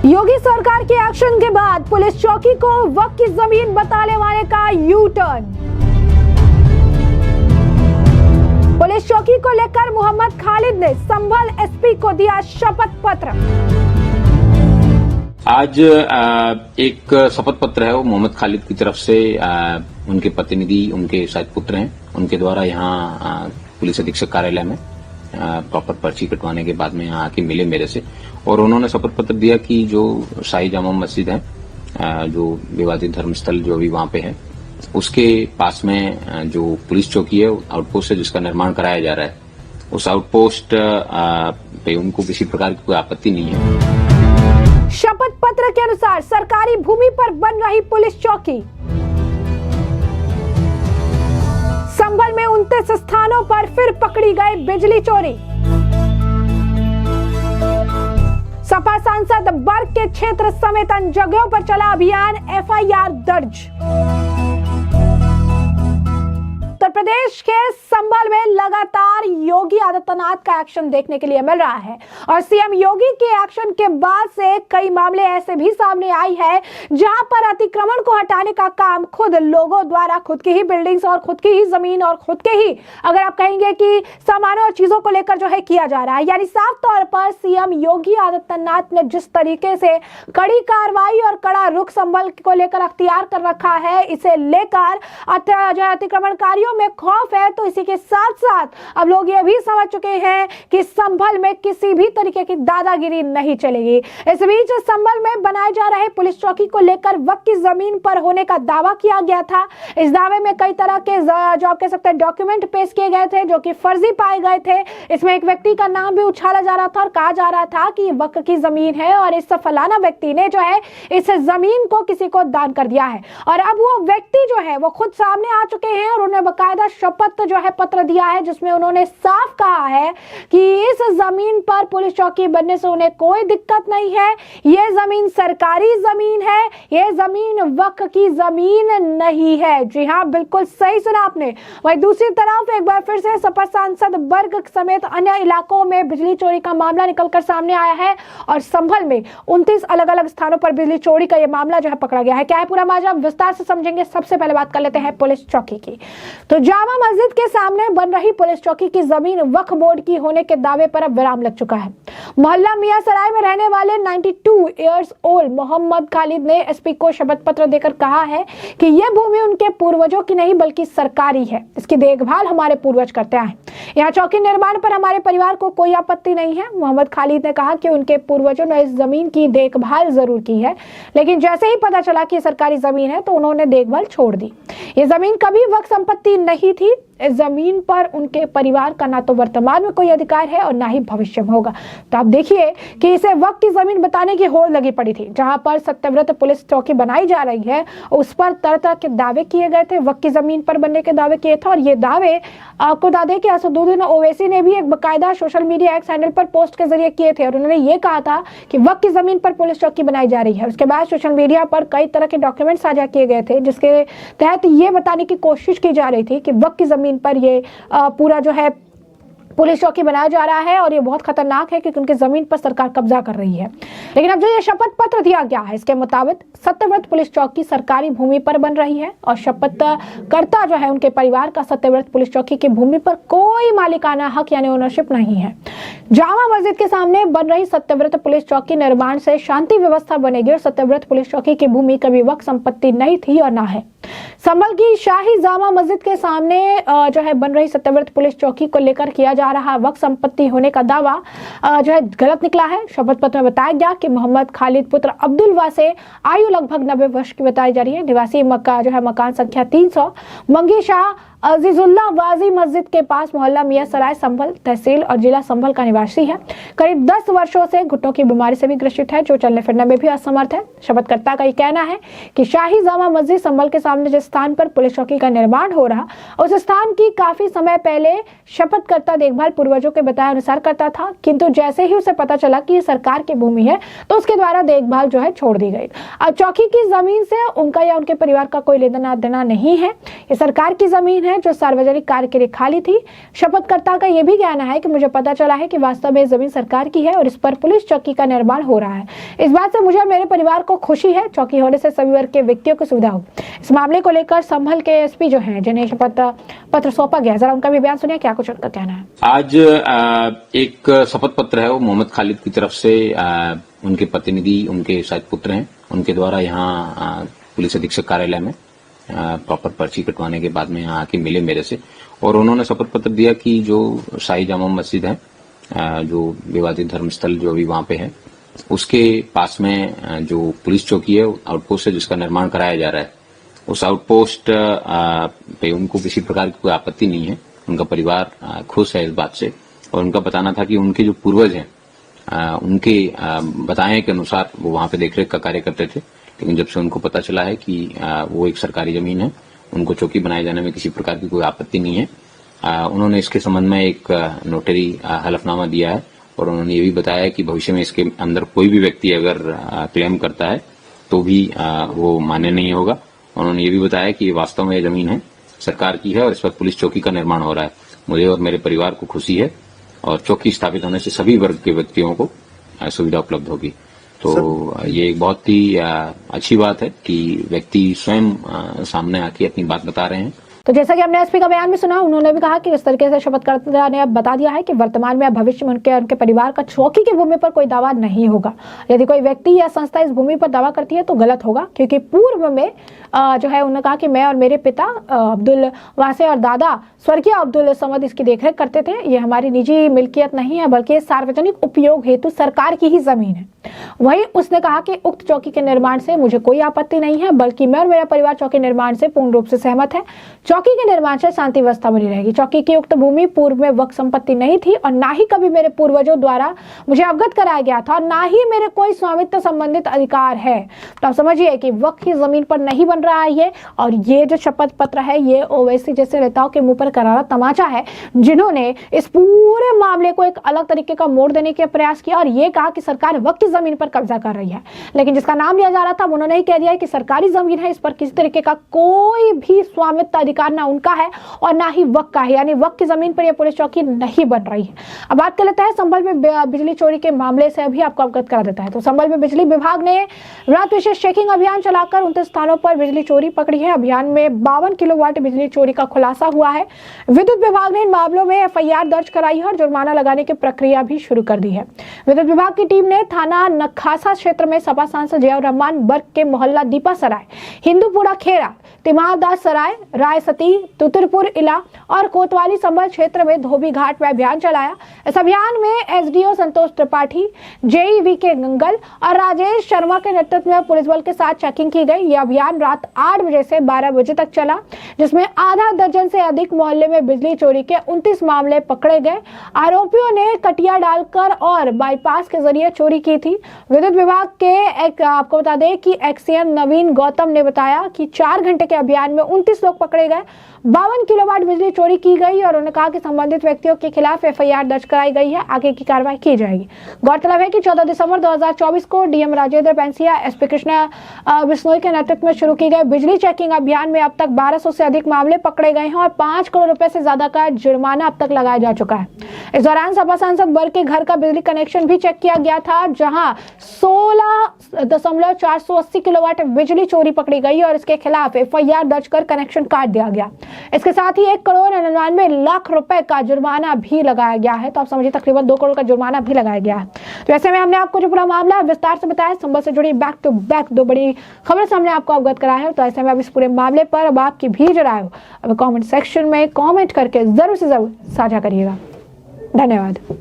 योगी सरकार के एक्शन के बाद पुलिस चौकी को वक्त की जमीन बताने वाले का यू टर्न। पुलिस चौकी को लेकर मोहम्मद खालिद ने संभल एसपी को दिया शपथ पत्र। आज एक शपथ पत्र है वो मोहम्मद खालिद की तरफ से उनके प्रतिनिधि, उनके शायद पुत्र हैं, उनके द्वारा यहाँ पुलिस अधीक्षक कार्यालय में प्रॉपर पर्ची कटवाने के बाद में यहाँ आके मिले मेरे से और उन्होंने शपथ पत्र दिया कि जो शाही जामा मस्जिद है, जो विवादित धर्मस्थल जो अभी वहाँ पे है, उसके पास में जो पुलिस चौकी है, आउटपोस्ट है जिसका निर्माण कराया जा रहा है, उस आउटपोस्ट पे उनको किसी प्रकार की कोई आपत्ति नहीं है। शपथ पत्र के अनुसार सरकारी भूमि पर बन रही पुलिस चौकी। संभल में 29 स्थानों पर फिर पकड़ी गई बिजली चोरी। सपा सांसद बर्ग के क्षेत्र समेत अन्य जगहों पर चला अभियान, एफआईआर दर्ज। उत्तर प्रदेश के संभल में लगातार योगी आदित्यनाथ का एक्शन देखने के लिए मिल रहा है और सीएम योगी के एक्शन के बाद से कई मामले ऐसे भी सामने आई है जहां पर अतिक्रमण को हटाने का काम खुद लोगों द्वारा खुद की ही बिल्डिंग्स और खुद की ही जमीन और खुद के ही, अगर आप कहेंगे कि सामानों और चीजों को लेकर जो है किया जा रहा है। यानी साफ तौर पर सीएम योगी आदित्यनाथ ने जिस तरीके से कड़ी कार्रवाई और कड़ा रुख संभल को लेकर अख्तियार कर रखा है, इसे लेकर अतिक्रमणकारियों में खौफ है, तो इसी के साथ साथ अब लोग ये भी समझ चुके हैं कि संभल में किसी भी तरीके की दादागिरी नहीं चलेगी। इस बीच संभल में बनाए जा रहे पुलिस चौकी को लेकर वक्त की जमीन पर होने का दावा किया गया था। इस दावे में कई तरह के जो आप कह सकते हैं डॉक्यूमेंट पेश किए गए थे जो कि फर्जी पाए गए थे। इसमें एक व्यक्ति का नाम भी उछाला जा रहा था और कहा जा रहा था कि वक्त की जमीन है और इस फलाना व्यक्ति ने जो है इस जमीन को किसी को दान कर दिया है। और अब वो व्यक्ति जो है वो खुद सामने आ चुके हैं और उन्हें बकायदा शपथ जो है पत्र दिया है जिसमें उन्होंने साफ कहा है कि इस जमीन पर पुलिस चौकी बनने से उन्हें कोई दिक्कत नहीं है। ये जमीन सरकारी जमीन है, ये जमीन वक्फ की जमीन नहीं है। जी हाँ, बिल्कुल सही सुना आपने। वहीं दूसरी तरफ एक बार फिर से सपा सांसद बर्ग समेत अन्य इलाकों में बिजली चोरी का मामला निकलकर सामने आया है और संभल में 29 अलग अलग स्थानों पर बिजली चोरी का यह मामला जो है पकड़ा गया है। क्या है पूरा मामला, विस्तार से समझेंगे। सबसे पहले बात कर लेते हैं पुलिस चौकी की। तो जामा मस्जिद के सामने बन रही पुलिस चौकी की जमीन वक्फ बोर्ड की होने के दावे पर अब विराम लग चुका है। मोहल्ला मियां सराय में रहने वाले 92 इयर्स ओल्ड मोहम्मद खालिद ने एसपी को शपथ पत्र देकर कहा है कि यह भूमि उनके पूर्वजों की नहीं बल्कि सरकारी है। इसकी देखभाल हमारे पूर्वज करते आए। यहाँ चौकी निर्माण पर हमारे परिवार को कोई आपत्ति नहीं है। मोहम्मद खालिद ने कहा कि उनके पूर्वजों ने इस जमीन की देखभाल जरूर की है, लेकिन जैसे ही पता चला कि सरकारी जमीन है तो उन्होंने देखभाल छोड़ दी। ये जमीन कभी वक्फ संपत्ति नहीं थी। इस जमीन पर उनके परिवार का ना तो वर्तमान में कोई अधिकार है और ना ही भविष्य में होगा। तो आप देखिए कि इसे वक्त की जमीन बताने की होड़ लगी पड़ी थी। जहां पर सत्यव्रत पुलिस चौकी बनाई जा रही है उस पर तरह तरह के दावे किए गए थे, वक्त की जमीन पर बनने के दावे किए थे और ये दावे आपको बता दें कि असदुद्दीन ओवैसी ने भी एक बकायदा सोशल मीडिया एक्स हैंडल पर पोस्ट के जरिए किए थे और उन्होंने ये कहा था कि वक्त की जमीन पर पुलिस चौकी बनाई जा रही है। उसके बाद सोशल मीडिया पर कई तरह के डॉक्यूमेंट साझा किए गए थे जिसके तहत ये बताने की कोशिश की जा रही थी कि वक्त की जमीन पर ये पूरा जो है पुलिस चौकी बनाया जा रहा है और ये बहुत खतरनाक है क्योंकि उनकी जमीन पर सरकार कब्जा कर रही है। लेकिन अब जो ये शपथ पत्र दिया गया है इसके मुताबिक सत्यव्रत पुलिस चौकी सरकारी भूमि पर बन रही है और शपथ कर्ता जो है उनके परिवार का सत्यव्रत पुलिस चौकी की भूमि पर कोई मालिकाना हक यानी ओनरशिप नहीं है। जामा मस्जिद के सामने बन रही सत्यव्रत पुलिस चौकी निर्माण से शांति व्यवस्था बनेगी और सत्यव्रत पुलिस चौकी की भूमि कभी वक्फ संपत्ति नहीं थी और ना है। संभल की शाही जामा मस्जिद के सामने जो है बन रही सत्यव्रत पुलिस चौकी को लेकर किया जा रहा वक्फ संपत्ति होने का दावा जो है गलत निकला है। शपथ पत्र में बताया गया कि मोहम्मद खालिद पुत्र अब्दुल वासे, आयु लगभग 90 वर्ष की बताई जा रही है, निवासी मक्का जो है मकान संख्या 300 मंगी शाह अजीजुल्लाह वाजी मस्जिद के पास मोहल्ला मियां सराय संभल तहसील और जिला संभल का निवासी है। करीब 10 वर्षों से घुटनों की बीमारी से भी ग्रसित है, जो चलने फिरने में भी असमर्थ है। शपथकर्ता का ये कहना है कि शाही जामा मस्जिद संभल के सामने जिस स्थान पर पुलिस चौकी का निर्माण हो रहा उस स्थान की काफी समय पहले शपथकर्ता देखभाल पूर्वजों के बताए अनुसार करता था, किंतु जैसे ही उसे पता चला कि ये सरकार की भूमि है तो उसके द्वारा देखभाल जो है छोड़ दी गई। अब चौकी की जमीन से उनका या उनके परिवार का कोई लेना देना नहीं है। ये सरकार की जमीन है है जो सार्वजनिक कार्य के लिए खाली थी। शपथकर्ता का यह भी कहना है कि मुझे पता चला है कि वास्तव में जमीन सरकार की है और इस पर पुलिस चौकी का निर्माण हो रहा है। इस बात से मुझे और मेरे परिवार को खुशी है। चौकी होने से सभी वर्ग के व्यक्तियों को सुविधा होगी। इस मामले को लेकर संभल के एसपी जो हैं, जिन्हें शपथ पत्र सौंपा गया, जरा उनका भी बयान सुनिए, क्या कुछ उनका कहना है। आज एक शपथ पत्र है, वो मोहम्मद खालिद की तरफ से उनके प्रतिनिधि, उनके शायद पुत्र हैं, उनके द्वारा यहाँ पुलिस अधीक्षक कार्यालय में प्रॉपर पर्ची कटवाने के बाद में यहाँ आके मिले मेरे से, और उन्होंने शपथ पत्र दिया कि जो शाही जामा मस्जिद है, जो विवादित धर्मस्थल जो अभी वहां पे है, उसके पास में जो पुलिस चौकी है, आउटपोस्ट है, जिसका निर्माण कराया जा रहा है, उस आउटपोस्ट पे उनको किसी प्रकार की कोई आपत्ति नहीं है। उनका परिवार खुश है इस बात से, और उनका बताना था कि उनके जो पूर्वज हैं उनके बताए के अनुसार वो वहां पे देखरेख का कार्य करते थे, लेकिन जब से उनको पता चला है कि वो एक सरकारी जमीन है, उनको चौकी बनाए जाने में किसी प्रकार की कोई आपत्ति नहीं है, उन्होंने इसके संबंध में एक नोटरी हलफनामा दिया है, और उन्होंने ये भी बताया कि भविष्य में इसके अंदर कोई भी व्यक्ति अगर क्लेम करता है तो भी वो मान्य नहीं होगा। उन्होंने ये भी बताया कि वास्तव में ये जमीन है, सरकार की है, और इस पर पुलिस चौकी का निर्माण हो रहा है। मुझे और मेरे परिवार को खुशी है, और चौकी स्थापित होने से सभी वर्ग के व्यक्तियों को सुविधा उपलब्ध होगी। तो ये एक बहुत ही अच्छी बात है कि व्यक्ति स्वयं सामने आके अपनी बात बता रहे हैं। तो जैसा कि हमने एसपी का बयान भी सुना, उन्होंने भी कहा कि इस तरीके से शपथकर्ता ने अब बता दिया है कि वर्तमान में भविष्य में उनके परिवार का चौकी की भूमि पर कोई दावा नहीं होगा। यदि कोई व्यक्ति या संस्था इस भूमि पर दावा करती है तो गलत होगा, क्योंकि पूर्व में जो है उन्होंने कहा कि मैं और मेरे पिता अब्दुल वासे और दादा स्वर्गीय अब्दुल समद इसकी देखरेख करते थे। ये हमारी निजी मिल्कियत नहीं है, बल्कि सार्वजनिक उपयोग हेतु सरकार की ही जमीन है। वहीं उसने कहा कि उक्त चौकी के निर्माण से मुझे कोई आपत्ति नहीं है, बल्कि मैं और मेरा परिवार चौकी निर्माण से पूर्ण रूप से सहमत है। चौकी के निर्माण से शांति व्यवस्था बनी रहेगी। चौकी की उक्त भूमि पूर्व में वक्फ संपत्ति नहीं थी, और ना ही कभी मेरे पूर्वजों द्वारा मुझे अवगत कराया गया था, और ना ही मेरे कोई स्वामित्व संबंधित अधिकार है। तो आप समझिए कि वक्फ की जमीन पर नहीं बन रहा है ये, और ये जो शपथ पत्र है ये ओवैसी जैसे नेताओं के मुंह पर करारा तमाचा है, जिन्होंने इस पूरे मामले को एक अलग तरीके का मोड़ देने के प्रयास किया और ये कहा कि सरकार वक्फ की जमीन पर कब्जा कर रही है। लेकिन जिसका नाम लिया जा रहा था उन्होंने ही कह दिया कि सरकारी जमीन है, इस पर किसी तरीके का कोई भी स्वामित्व अधिकार ना उनका है और ना ही वक्फ का है, यानी वक्फ की जमीन पर यह पुलिस चौकी नहीं बन रही है। अब बात कर लेते हैं संभल में बिजली चोरी के मामले से, अभी आपको अवगत करा देता है। तो संभल में बिजली विभाग ने रात विशेष चेकिंग अभियान चलाकर 29 स्थानों पर बिजली चोरी पकड़ी है। अभियान में 52 किलोवाट बिजली चोरी का खुलासा हुआ है। विद्युत विभाग ने इन मामलों में एफआईआर दर्ज कराई है और जुर्माना लगाने की प्रक्रिया भी शुरू कर दी है। विद्युत विभाग की टीम ने थाना नखासा क्षेत्र में सपा सांसद जियाउर रहमान बर्ग के मोहल्ला दीपा सराय, हिंदूपुरा खेरा, तिमादास सराय, रायसती, तुतरपुर इला और कोतवाली संभल क्षेत्र में धोबी घाट में अभियान चलाया। इस अभियान में एसडीओ संतोष त्रिपाठी, जेईवी के गंगल और राजेश शर्मा के नेतृत्व में पुलिस बल के साथ चेकिंग की गई। यह अभियान रात 8 बजे से 12 बजे तक चला, जिसमें आधा दर्जन से अधिक मोहल्ले में बिजली चोरी के 29 मामले पकड़े गए। आरोपियों ने कटिया डालकर और बाईपास के जरिए चोरी की थी। विद्युत विभाग के आपको बता दें कि एक्सीएम नवीन गौतम ने बताया कि 4 घंटे के अभियान में 29 लोग पकड़े गए, 52 किलोवाट बिजली चोरी की गई और उन्होंने कहा कि संबंधित व्यक्तियों के खिलाफ एफआईआर दर्ज कराई गई है, आगे की कार्रवाई की जाएगी। गौरतलब है कि 14 दिसंबर 2024 को डीएम राजेंद्र पेंसिया, एसपी कृष्णा बिश्नोई के नेतृत्व में शुरू की गई बिजली चेकिंग अभियान में अब तक 1200 से अधिक मामले पकड़े गए हैं और 5 करोड़ रुपए से ज्यादा का जुर्माना अब तक लगाया जा चुका है। इस दौरान सपा सांसद बर्ग के घर का बिजली कनेक्शन भी चेक किया गया था, जहां 16.480 किलोवाट बिजली चोरी पकड़ी गई और इसके खिलाफ एफआईआर दर्ज कर कनेक्शन काट दिया गया। इसके साथ ही 1,99,00,000 रुपए का जुर्माना भी लगाया गया है। तो आप समझिए तकरीबन 2 करोड़ का जुर्माना भी लगाया गया है। तो ऐसे में हमने आपको जो पूरा मामला विस्तार से बताया, संभल से जुड़ी बैक टू बैक 2 बड़ी खबर से हमने आपको अवगत कराया है। तो ऐसे में अब इस पूरे मामले पर अब आपकी भी राय हो अब कमेंट सेक्शन में कमेंट करके जरूर से जरूर साझा करिएगा। धन्यवाद।